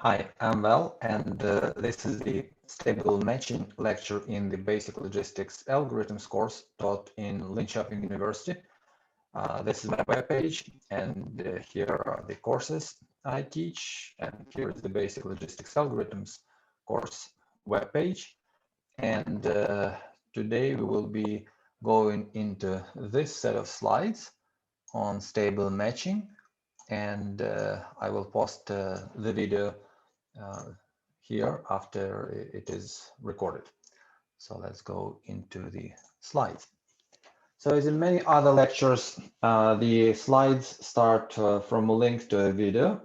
Hi, I'm Val, and this is the stable matching lecture in the basic logistics algorithms course taught in Linkoping University. This is my webpage, and here are the courses I teach, and here is the basic logistics algorithms course webpage. And today we will be going into this set of slides on stable matching, and I will post the video here after it is recorded. So let's go into the slides. So as in many other lectures, the slides start from a link to a video.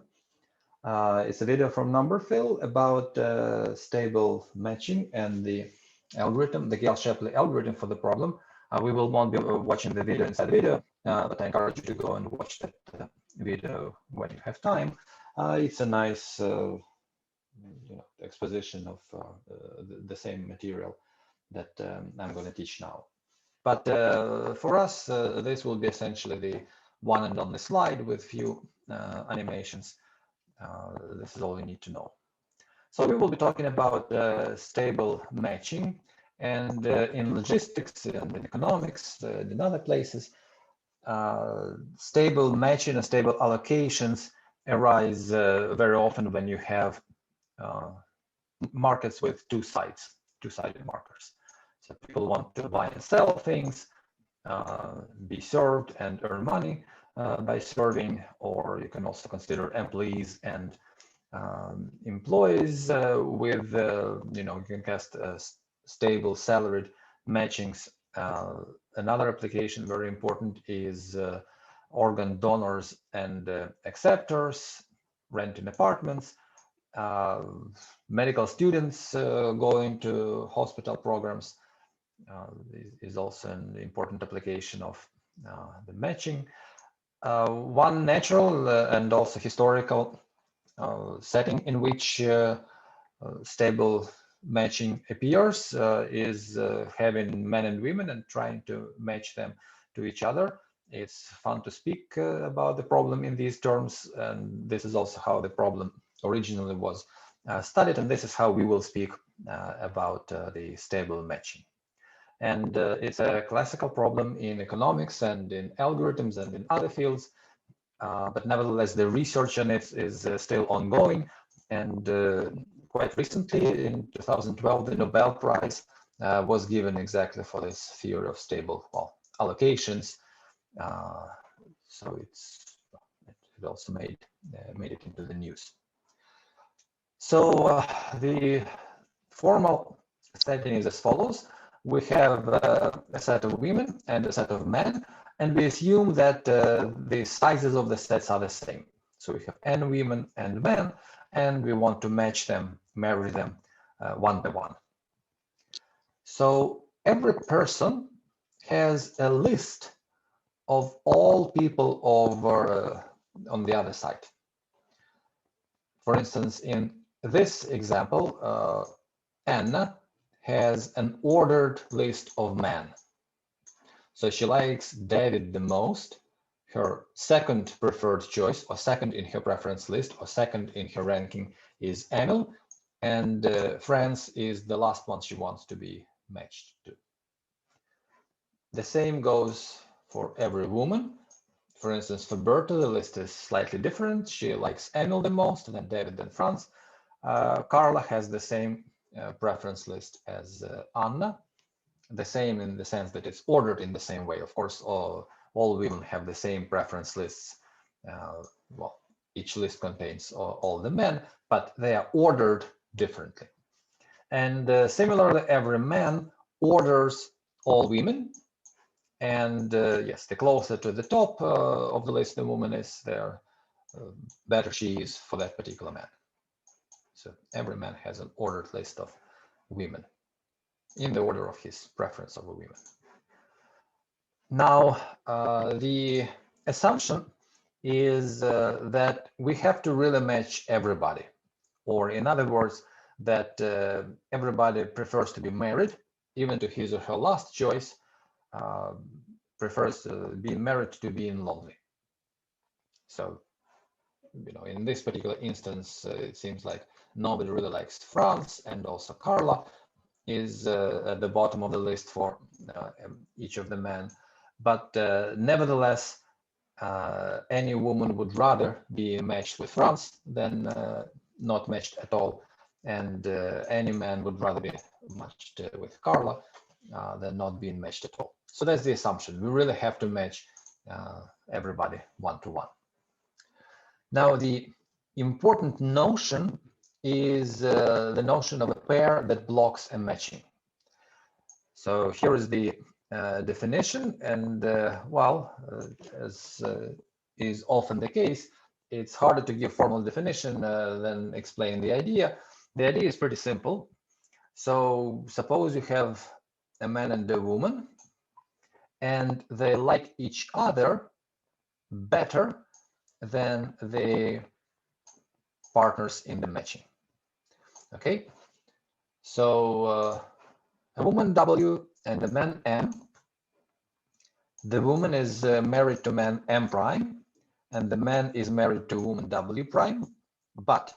It's a video from Numberphil about stable matching and the algorithm, the Gale-Shapley algorithm for the problem. We will not be watching the video inside the video, but I encourage you to go and watch that video when you have time. It's a nice exposition of the same material that I'm going to teach now. But for us, this will be essentially the one and only slide with few animations. This is all you need to know. So we will be talking about stable matching, and in logistics and in economics and in other places, stable matching and stable allocations arise very often when you have markets with two-sided markers. So people want to buy and sell things, be served and earn money by serving, or you can also consider employees and employees with, you can cast stable salaried matchings. Another application very important is organ donors and acceptors, renting apartments, medical students going to hospital programs is also an important application of the matching. One natural and also historical setting in which stable matching appears is having men and women and trying to match them to each other. It's fun to speak about the problem in these terms, and this is also how the problem originally was studied, and this is how we will speak about the stable matching. And it's a classical problem in economics and in algorithms and in other fields, but nevertheless the research on it is still ongoing. And quite recently, in 2012, the Nobel Prize was given exactly for this theory of stable allocations. So it also made it into the news. So the formal setting is as follows. We have a set of women and a set of men, and we assume that the sizes of the sets are the same. So we have n women and men, and we want to match them, marry them one by one. So every person has a list of all people over on the other side. For instance, in this example, Anna has an ordered list of men. So she likes David the most. Her second preferred choice, or second in her preference list, or second in her ranking is Emil, and Franz is the last one she wants to be matched to. The same goes for every woman. For instance, for Berta, the list is slightly different. She likes Emil the most, and then David, then Franz. Carla has the same preference list as Anna, the same in the sense that it's ordered in the same way. Of course, all women have the same preference lists. Well, each list contains all the men, but they are ordered differently. And similarly, every man orders all women. And yes, the closer to the top of the list the woman is, the better she is for that particular man. So every man has an ordered list of women in the order of his preference over women. Now, the assumption is that we have to really match everybody, or in other words, that everybody prefers to be married, even to his or her last choice, prefers being married to being lonely. So in this particular instance, it seems like nobody really likes France, and also Carla is at the bottom of the list for each of the men. But nevertheless, any woman would rather be matched with France than not matched at all. And any man would rather be matched with Carla than not being matched at all. So that's the assumption. We really have to match everybody one-to-one. Now, the important notion is the notion of a pair that blocks a matching. So here is the definition, and as is often the case, it's harder to give formal definition than explain the idea. The idea is pretty simple. So suppose you have a man and a woman, and they like each other better than the partners in the matching. Okay, so a woman W and a man M. The woman is married to man M prime, and the man is married to woman W prime, but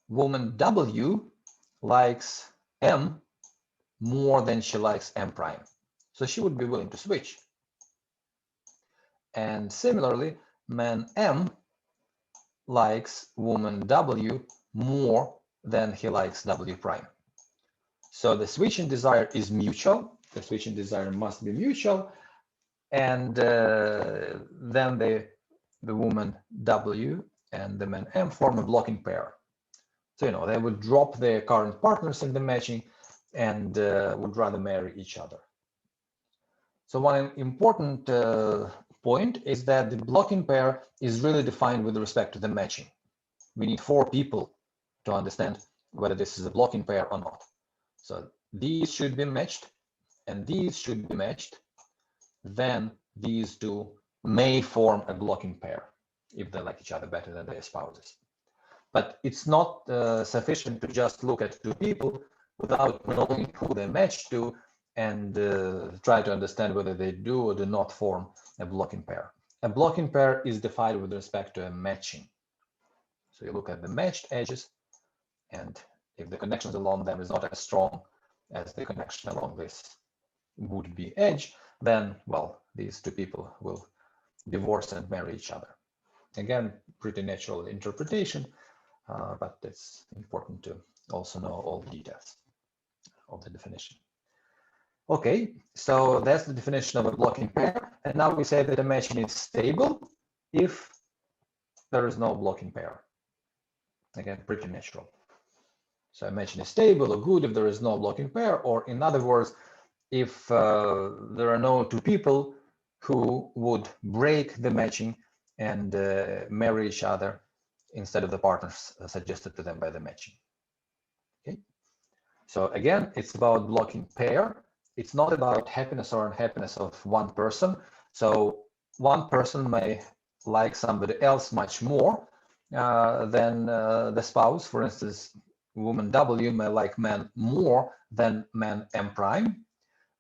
woman W likes M more than she likes M prime. So she would be willing to switch. And similarly, man M likes woman W more than he likes W prime. So the switching desire is mutual. The switching desire must be mutual. And then the woman W and the man M form a blocking pair. So, they would drop their current partners in the matching and would rather marry each other. So one important point is that the blocking pair is really defined with respect to the matching. We need 4 people to understand whether this is a blocking pair or not. So these should be matched, and these should be matched. Then these two may form a blocking pair if they like each other better than their spouses. But it's not sufficient to just look at 2 people without knowing who they match to and try to understand whether they do or do not form a blocking pair. A blocking pair is defined with respect to a matching. So you look at the matched edges, and if the connections along them is not as strong as the connection along this would-be edge, then, well, these 2 people will divorce and marry each other. Again, pretty natural interpretation, but it's important to also know all the details of the definition. Okay, so that's the definition of a blocking pair. And now we say that a matching is stable if there is no blocking pair. Again, pretty natural. So a matching is stable or good if there is no blocking pair, or in other words, if there are no 2 people who would break the matching and marry each other instead of the partners suggested to them by the matching. Okay. So again, it's about blocking pair. It's not about happiness or unhappiness of one person. So one person may like somebody else much more than the spouse. For instance, woman W may like man more than man M prime.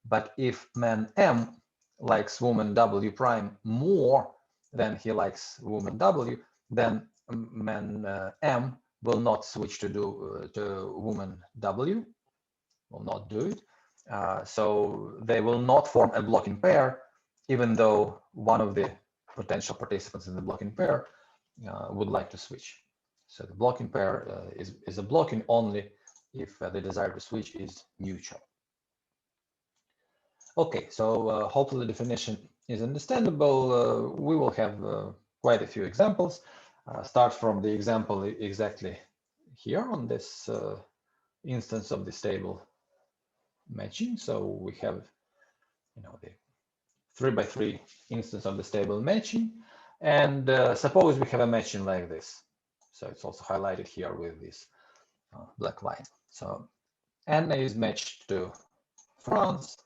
But if man M likes woman W prime more than he likes woman W, then man M will not switch to woman W, will not do it. So they will not form a blocking pair, even though one of the potential participants in the blocking pair would like to switch. So the blocking pair is a blocking only if the desire to switch is mutual. Okay, so hopefully the definition is understandable. We will have quite a few examples. Start from the example exactly here on this instance of the stable matching. So we have, the 3x3 instance of the stable matching, and suppose we have a matching like this. So it's also highlighted here with this black line. So Anna is matched to France,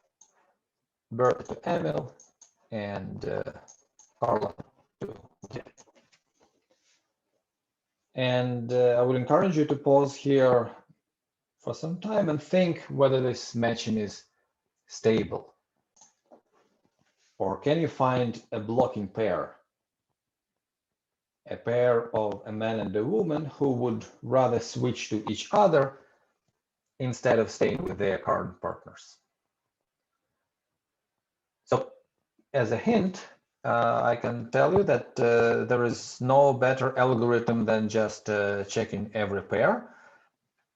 Bert to Emil, and Carla to Jen. And I would encourage you to pause here for some time and think whether this matching is stable. Or can you find a blocking pair a pair of a man and a woman who would rather switch to each other instead of staying with their current partners. So as a hint, I can tell you that there is no better algorithm than just checking every pair.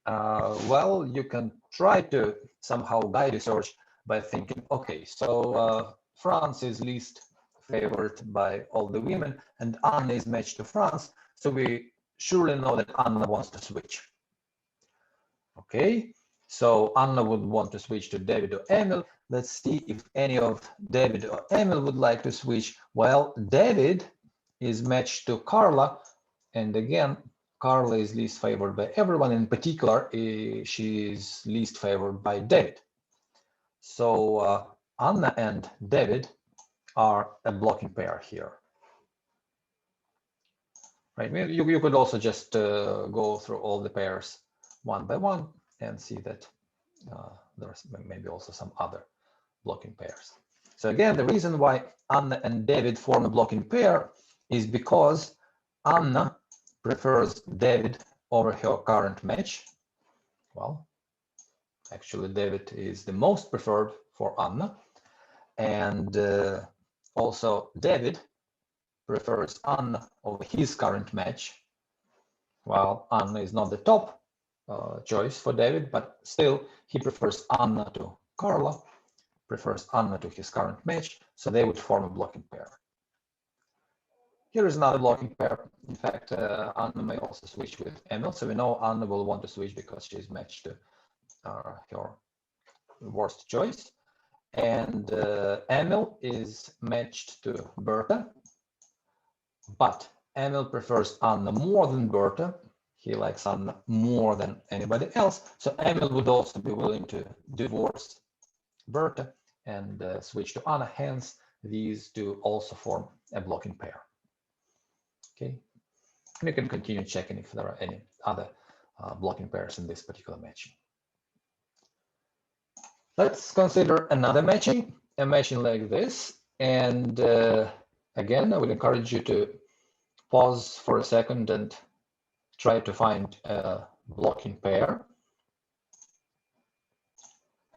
Well, you can try to somehow guide your search by thinking, okay, so France is least favored by all the women, and Anna is matched to France, so we surely know that Anna wants to switch. Okay, so Anna would want to switch to David or Emil. Let's see if any of David or Emil would like to switch. Well, David is matched to Carla, and again, Carla is least favored by everyone. In particular, she is least favored by David. So Anna and David are a blocking pair here. Right? You could also just go through all the pairs one by one and see that there's maybe also some other blocking pairs. So again, the reason why Anna and David form a blocking pair is because Anna prefers David over her current match. Well, actually, David is the most preferred for Anna. And also, David prefers Anna over his current match. Well, Anna is not the top choice for David, but still, he prefers Anna to Carla, prefers Anna to his current match, so they would form a blocking pair. Here is another blocking pair. In fact, Anna may also switch with Emil, so we know Anna will want to switch because she's matched to her worst choice. And Emil is matched to Berta, but Emil prefers Anna more than Berta. He likes Anna more than anybody else, so Emil would also be willing to divorce Berta and switch to Anna. Hence, these two also form a blocking pair. Okay, and you can continue checking if there are any other blocking pairs in this particular matching. Let's consider another matching, a matching like this. And again, I would encourage you to pause for a second and try to find a blocking pair.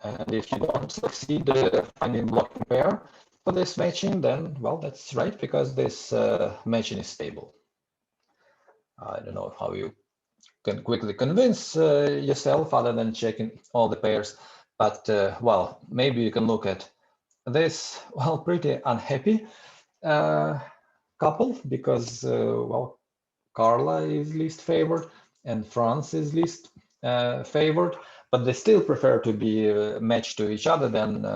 And if you don't succeed finding blocking pair for this matching, then, well, that's right, because this matching is stable. I don't know how you can quickly convince yourself other than checking all the pairs. But, well, maybe you can look at this, well, pretty unhappy couple because, well, Carla is least favored and Franz is least favored, but they still prefer to be matched to each other than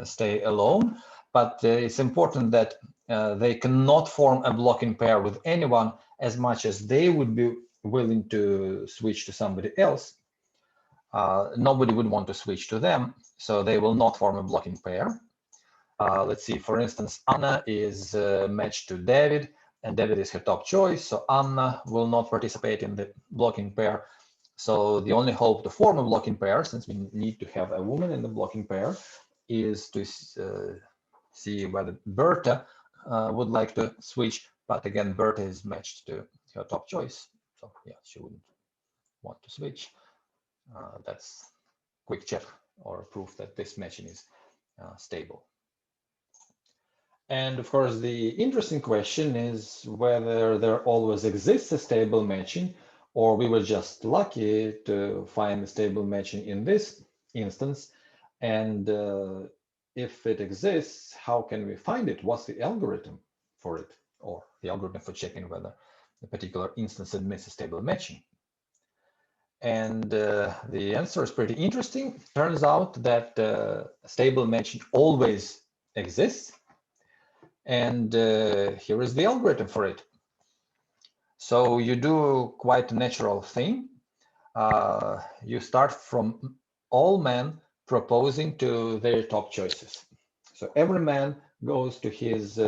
stay alone. But it's important that they cannot form a blocking pair with anyone as much as they would be willing to switch to somebody else. Nobody would want to switch to them, so they will not form a blocking pair. Let's see, for instance, Anna is matched to David, and David is her top choice, so Anna will not participate in the blocking pair. So the only hope to form a blocking pair, since we need to have a woman in the blocking pair, is to see whether Berta would like to switch, but again, Berta is matched to her top choice, so yeah, she wouldn't want to switch. That's quick check or proof that this matching is stable. And of course, the interesting question is whether there always exists a stable matching, or we were just lucky to find a stable matching in this instance. And if it exists, how can we find it? What's the algorithm for it, or the algorithm for checking whether a particular instance admits a stable matching? And the answer is pretty interesting. Turns out that stable matching always exists. And here is the algorithm for it. So you do quite a natural thing. You start from all men proposing to their top choices. So every man goes to his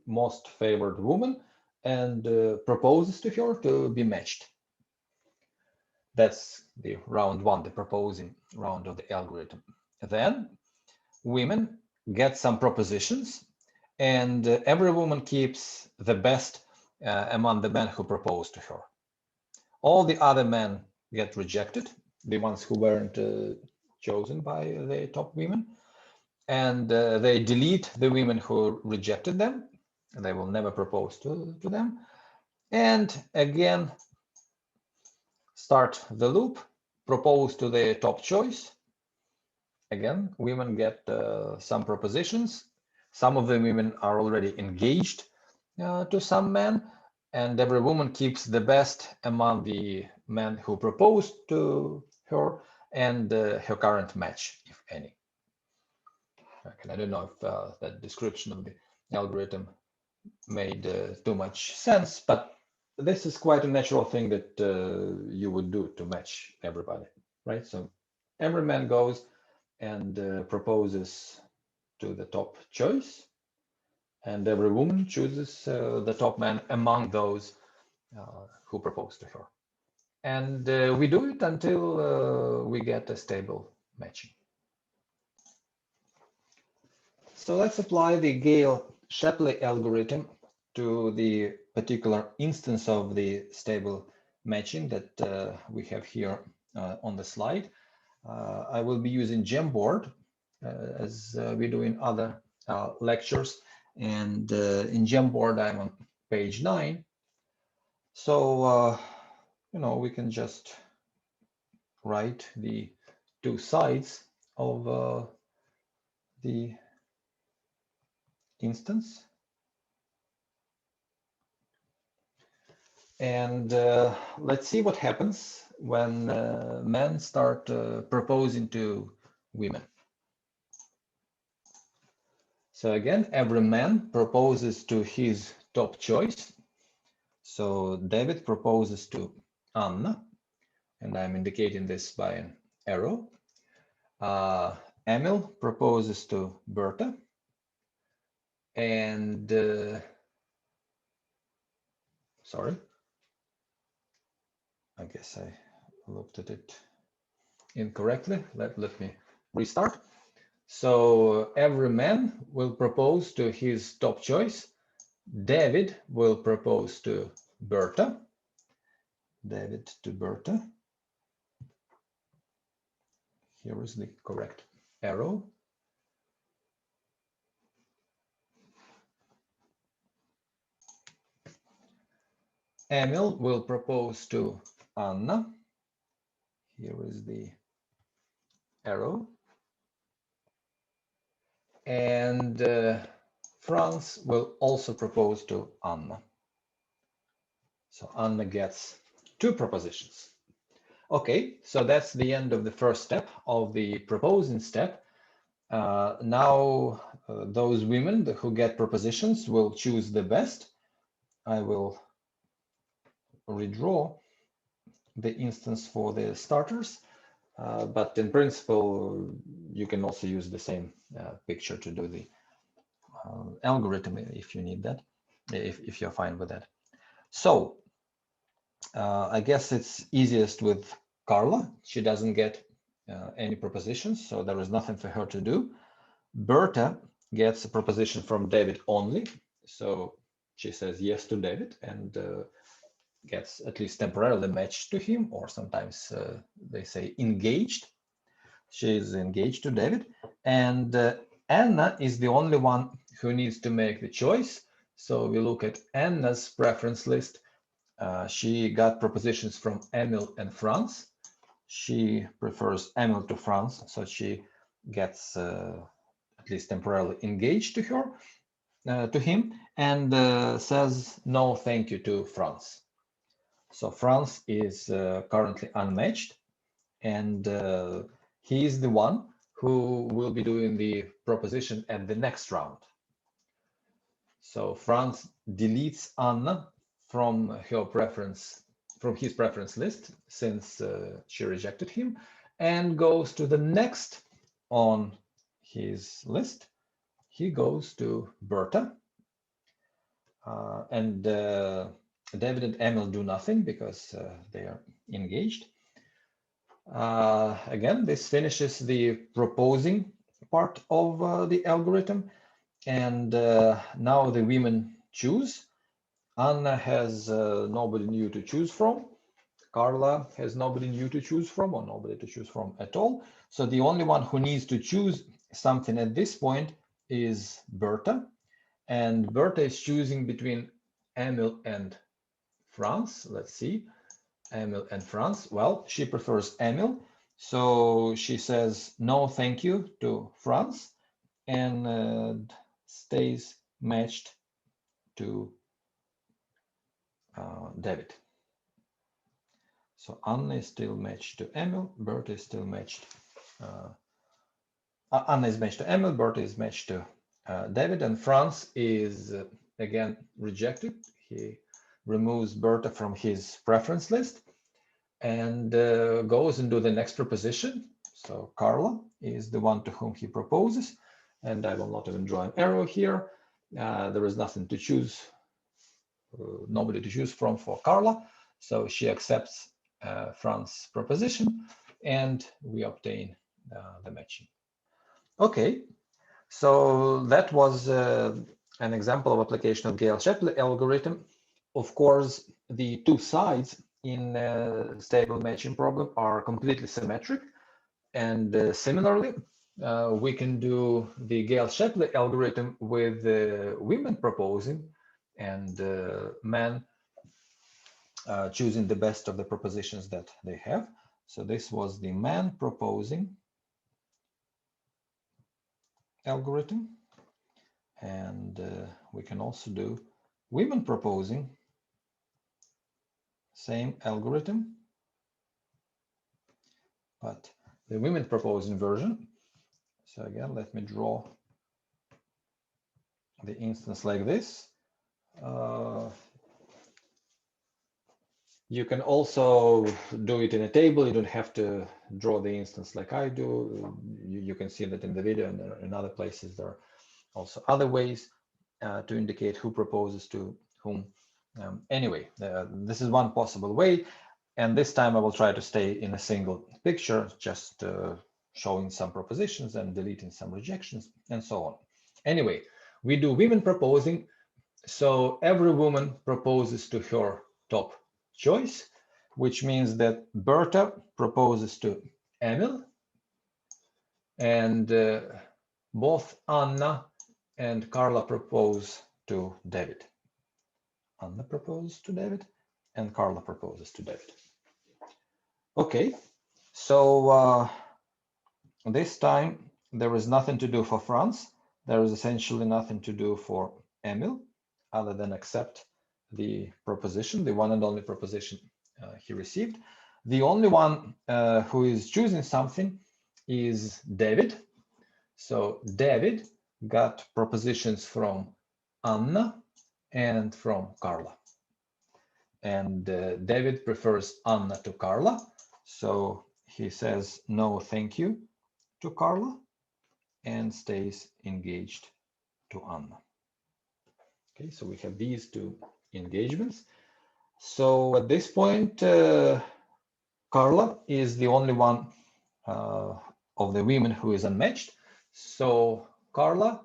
most favored woman and proposes to her to be matched. That's the round one, the proposing round of the algorithm. Then women get some propositions, and every woman keeps the best among the men who proposed to her. All the other men get rejected, the ones who weren't chosen by the top women, and they delete the women who rejected them. They will never propose to them. And again, start the loop, propose to the top choice. Again, women get some propositions. Some of the women are already engaged to some men, and every woman keeps the best among the men who proposed to her and her current match, if any. I don't know if that description of the algorithm made too much sense, but this is quite a natural thing that you would do to match everybody, right? So every man goes and proposes to the top choice, and every woman chooses the top man among those who propose to her. And we do it until we get a stable matching. So let's apply the Gale-Shapley algorithm to the particular instance of the stable matching that we have here on the slide. I will be using Jamboard as we do in other lectures. And in Jamboard, I'm on page 9. So, we can just write the two sides of the instance. And let's see what happens when men start proposing to women. So again, every man proposes to his top choice. So David proposes to Anna, and I'm indicating this by an arrow. Emil proposes to Berta, and sorry, I guess I looked at it incorrectly. Let me restart. So every man will propose to his top choice. David will propose to Berta. David to Berta. Here is the correct arrow. Emil will propose to Anna. Here is the arrow. And Franz will also propose to Anna. So Anna gets 2 propositions. Okay, so that's the end of the first step of the proposing step. Now those women who get propositions will choose the best. I will redraw the instance for the starters, but in principle, you can also use the same picture to do the algorithm if you need that, if you're fine with that. So I guess it's easiest with Carla. She doesn't get any propositions, so there is nothing for her to do. Berta gets a proposition from David only, so she says yes to David and gets at least temporarily matched to him, or sometimes they say engaged. She is engaged to David, and Anna is the only one who needs to make the choice. So we look at Anna's preference list. She got propositions from Emil and Franz. She prefers Emil to Franz, so she gets at least temporarily engaged to her, to him, and says no thank you to Franz. So Franz is currently unmatched, and he is the one who will be doing the proposition at the next round. So Franz deletes Anna from her preference, from his preference list, since she rejected him, and goes to the next on his list. He goes to Berta, and David and Emil do nothing because they are engaged. Again, this finishes the proposing part of the algorithm, and now the women choose. Anna has nobody new to choose from. Carla has nobody new to choose from, or nobody to choose from at all. So the only one who needs to choose something at this point is Berta. And Berta is choosing between Emil and Franz. Let's see, Emil and Franz. Well, she prefers Emil. So she says no thank you to Franz and stays matched to David. So Anna is still matched to Emil, Berta is still matched. Anna is matched to Emil, Berta is matched to David, and Franz is again rejected. He removes Berta from his preference list and goes into the next proposition. So Carla is the one to whom he proposes, and I will not even draw an arrow here. There is nothing to choose, nobody to choose from for Carla, so she accepts Franz's proposition, and we obtain the matching. Okay, so that was an example of application of Gale-Shapley algorithm. Of course, the two sides in a stable matching problem are completely symmetric. And similarly, we can do the Gale-Shapley algorithm with women proposing and men choosing the best of the propositions that they have. So this was the man proposing algorithm. And we can also do women proposing, same algorithm, but the women proposing version. So again, let me draw the instance like this. You can also do it in a table. You don't have to draw the instance like I do. You can see that in the video, and in other places there are also other ways to indicate who proposes to whom. Anyway, this is one possible way. And this time I will try to stay in a single picture, just showing some propositions and deleting some rejections and so on. Anyway, we do women proposing. So every woman proposes to her top choice, which means that Berta proposes to Emil, and both Anna and Carla propose to David. Anna proposes to David, and Carla proposes to David. Okay, so this time there is nothing to do for Franz. There is essentially nothing to do for Emil, other than accept the proposition, the one and only proposition he received. The only one who is choosing something is David. So David got propositions from Anna and from Carla. And David prefers Anna to Carla. So he says no thank you to Carla and stays engaged to Anna. Okay, so we have these two engagements. So at this point, Carla is the only one of the women who is unmatched. So Carla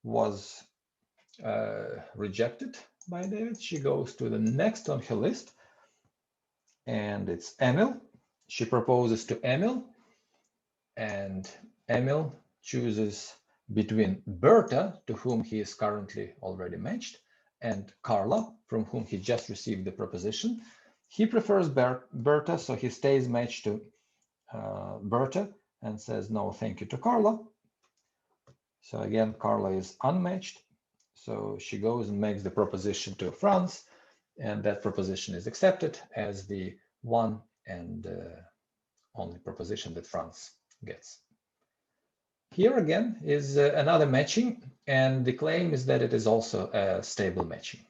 was rejected by David. She goes to the next on her list, and it's Emil. She proposes to Emil, and Emil chooses between Berta, to whom he is currently already matched, and Carla, from whom he just received the proposition. He prefers Berta, so he stays matched to Berta and says no thank you to Carla. So again, Carla is unmatched. So she goes and makes the proposition to Franz, and that proposition is accepted as the one and only proposition that Franz gets. Here again is another matching, and the claim is that it is also a stable matching.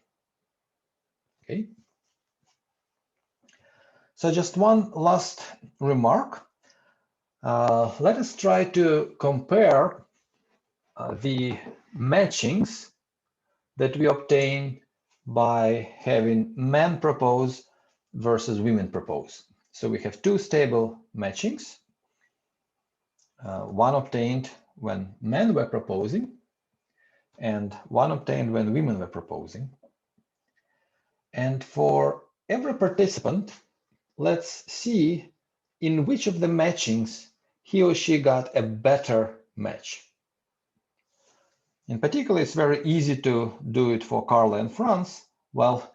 Okay. So just one last remark. Let us try to compare the matchings that we obtain by having men propose versus women propose. So we have two stable matchings. One obtained when men were proposing, and one obtained when women were proposing. And for every participant, let's see in which of the matchings he or she got a better match. In particular, it's very easy to do it for Carla and Franz. Well,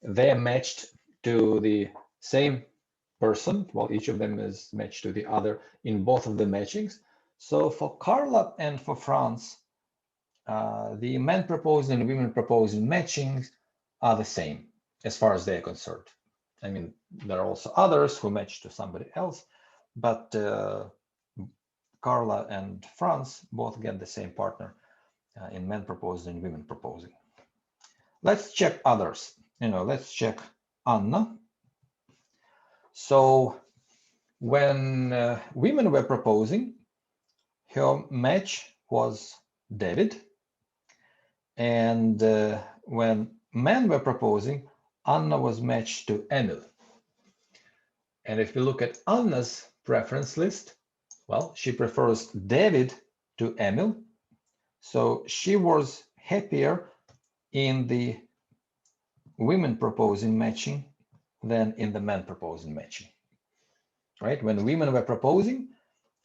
they are matched to the same person. Well, each of them is matched to the other in both of the matchings. So for Carla and for Franz, the men proposing and women proposing matchings are the same as far as they're concerned. I mean, there are also others who match to somebody else, but Carla and Franz both get the same partner in men proposing and women proposing. Let's check others. Let's check Anna. So when women were proposing, her match was David. And when men were proposing, Anna was matched to Emil. And if we look at Anna's preference list, well, she prefers David to Emil. So she was happier in the women proposing matching than in the men proposing matching. Right? When women were proposing,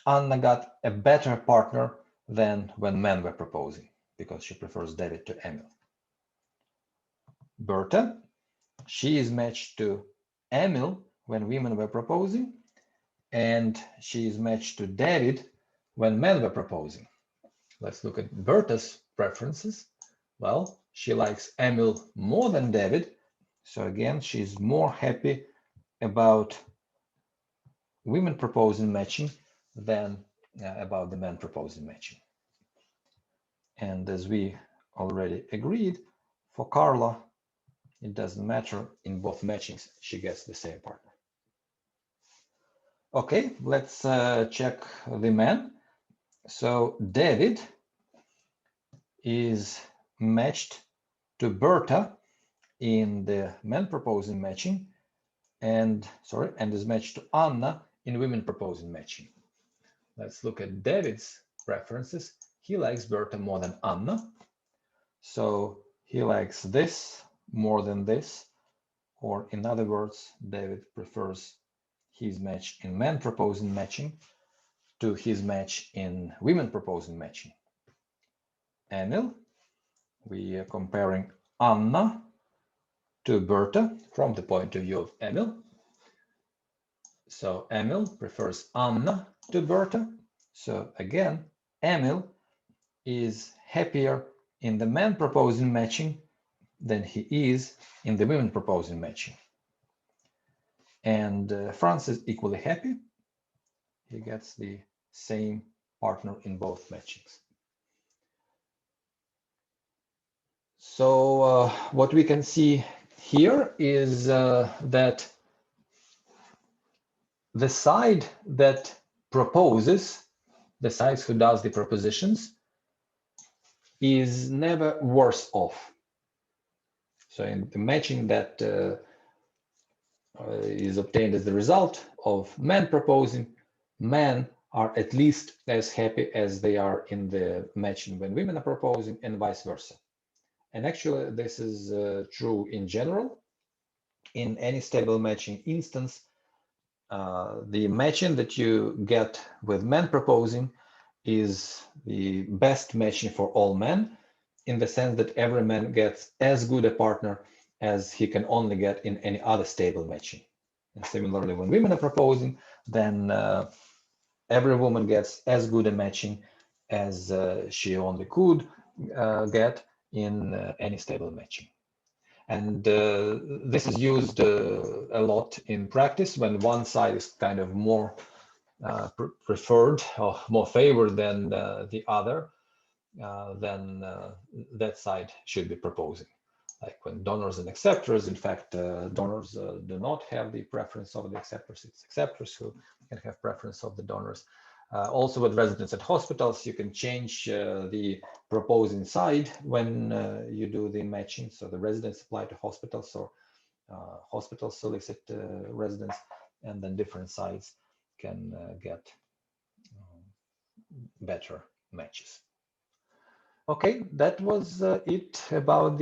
Anna got a better partner than when men were proposing, because she prefers David to Emil. Berta, she is matched to Emil when women were proposing, and she is matched to David when men were proposing. Let's look at Berta's preferences. Well, she likes Emil more than David, so again, she's more happy about women proposing matching than about the men proposing matching. And as we already agreed, for Carla, it doesn't matter. In both matchings, she gets the same partner. Okay, let's check the men. So David is matched to Berta in the men proposing matching, and is matched to Anna in women proposing matching. Let's look at David's preferences. He likes Berta more than Anna, so he likes this more than this, or in other words, David prefers his match in men proposing matching to his match in women proposing matching. Emil, we are comparing Anna to Berta from the point of view of Emil. So Emil prefers Anna to Berta. So again, Emil is happier in the men proposing matching than he is in the women proposing matching. And Franz is equally happy. He gets the same partner in both matchings. So what we can see here is that the side that proposes, the side who does the propositions, is never worse off. So in the matching that is obtained as the result of men proposing, men are at least as happy as they are in the matching when women are proposing, and vice versa. And actually, this is true in general. In any stable matching instance, the matching that you get with men proposing is the best matching for all men, in the sense that every man gets as good a partner as he can only get in any other stable matching. And similarly, when women are proposing, then every woman gets as good a matching as she only could get in any stable matching. And this is used a lot in practice when one side is kind of more preferred or more favored than the other, then that side should be proposing. Like when donors and acceptors, in fact, donors do not have the preference of the acceptors. It's acceptors who can have preference of the donors. Also with residents at hospitals, you can change the proposing side when you do the matching. So the residents apply to hospitals, or hospitals solicit residents, and then different sides can get better matches. Okay, that was it about